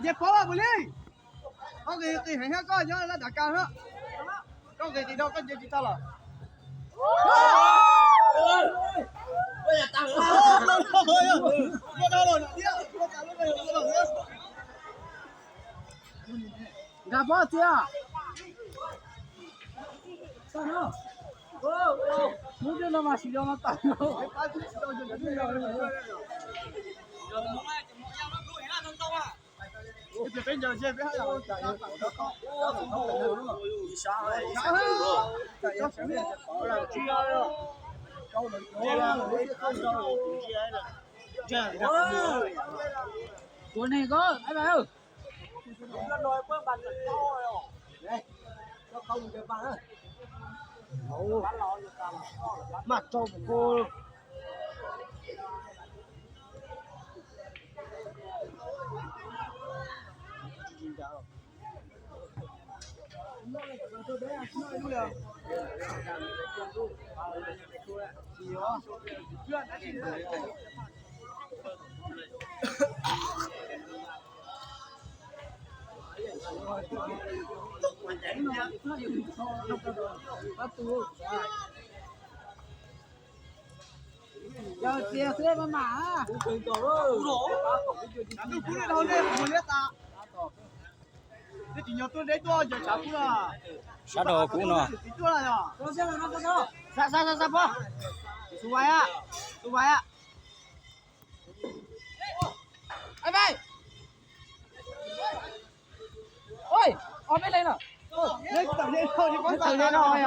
dẹp phố à bùi ly có gì hãy hết coi nhớ là đã cao hết có gì thì đâu có gì tao là bây giờ tao gặp bó chưa sao nữa muốn đưa nó mà xì cho nó tao bây giờ chơi với hai ông chạy tuổi này có ai bảo mặt trâu của cô giờ kia thế mà cú đâu đây một lết ta thế chỉ nhớ tôi đấy tôi giờ chả cú là sát đồ cũ nọ tôi là nhở tôi xem là nó có sao po su bài à ai vậy ôi ở bên đây nè lên tầm lên thôi thì có tầm lên rồi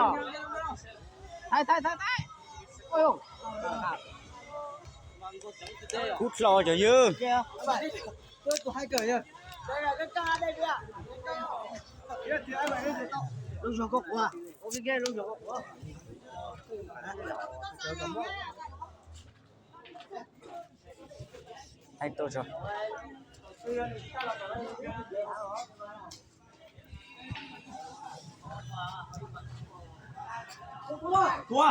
à thay ôi cút lo cho dư tôi có hai cởi rồi đây là cái ca đây kìa lưng giò cốc quá ok lưng giò cốc quá anh tôi cho tua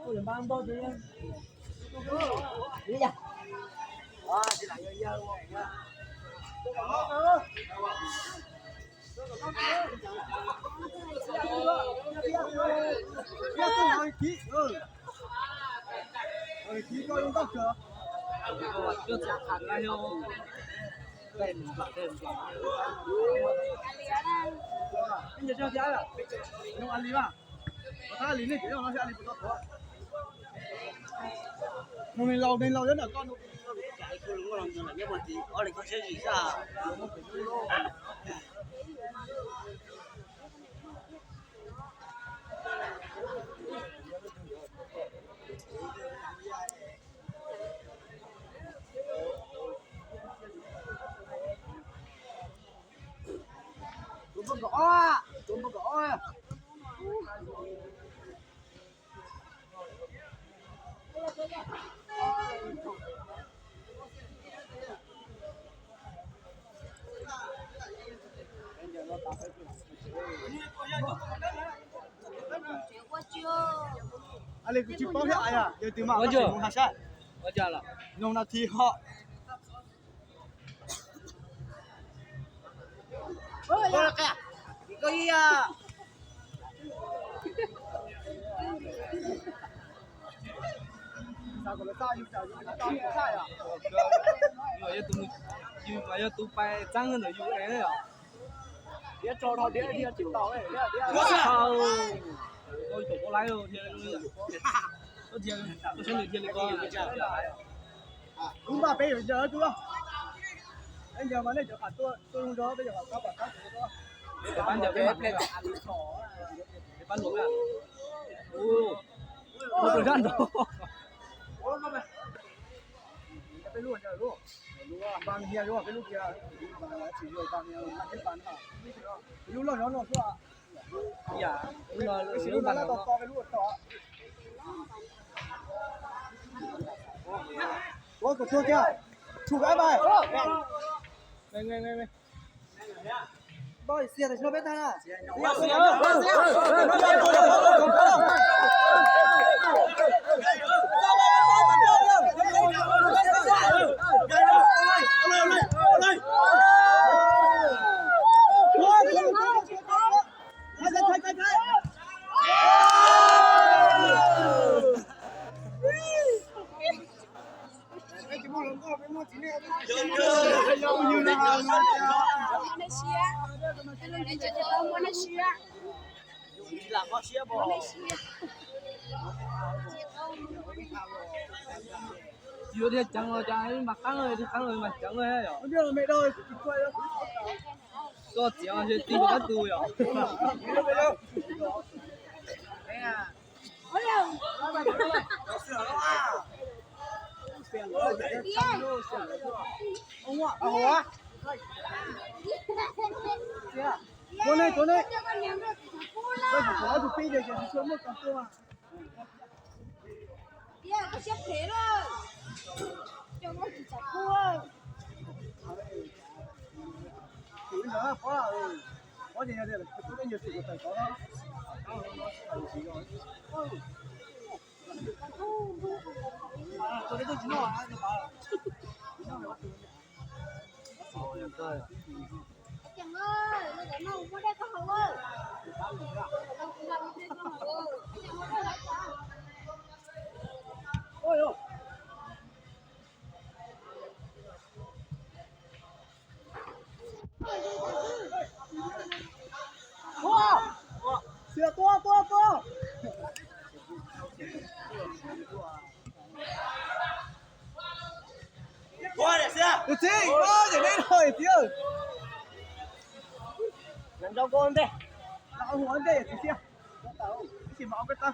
tôi làm bao bao thế đi nha chỉ là giờ ký coi ông tao chưa chưa chặt hẳn ra nhau tên bây giờ cho giá là nó ăn lý mà ta lý này chỉ nó sẽ ăn lý một tốt mình lâu rất là con chạy cứ đúng lòng là nhất một tí ở đây có chơi gì sao chúng nó gõ anh lấy chip bao nhiêu à? Giờ từ mà chưa? Hả sao? Bao giờ là? Nông là thì họ. Ôi là cái gì à? Sao còn sao như sao như sai à? Mà tụi bay trắng hơn ở dưới này đấy à? Đĩa cho nó đĩa chịu tàu này, Sao? Tôi chủ có lái đâu thì tôi sẽ người thiên con. Đúng mà bây giờ chú đâu? Anh giờ mà này giờ phạt tôi không đó bây giờ phạt các bạn khác Để bán giờ cái mặt này để bán lỗ à? Không được ăn đâu. Cái luôn giờ luôn. Bằng kia luôn cái lúc kia chỉ rồi bằng là cái bán hả? Lúc nó xuống à? Dạ, nó lúc nó to cái lúc to. Ôi của tôi kia. Chụp cái bài. Ngay. Boy, xe thì nó biết ta. là có xía bò chưa thì chẳng rồi trái mặt thắng rồi mặt chẳng rồi hả bây giờ mẹ đôi có tiếng thì tìm bắt tù rồi ông ạ à con này đây chỉ có được pin để chỉ xuống một con tua có xếp thế rồi cho nó chỉ chặt cua chủ nữa có gì đây có nhiều sự phải có đó tôi đấy tôi chỉ nói chàng ơi nó để màu mua đây có hậu ơi ôi ôi xìa to qua để xía được chứ để đây rồi tiêu làm cho con đây lão huấn đây thì xìa chỉ bảo cái ta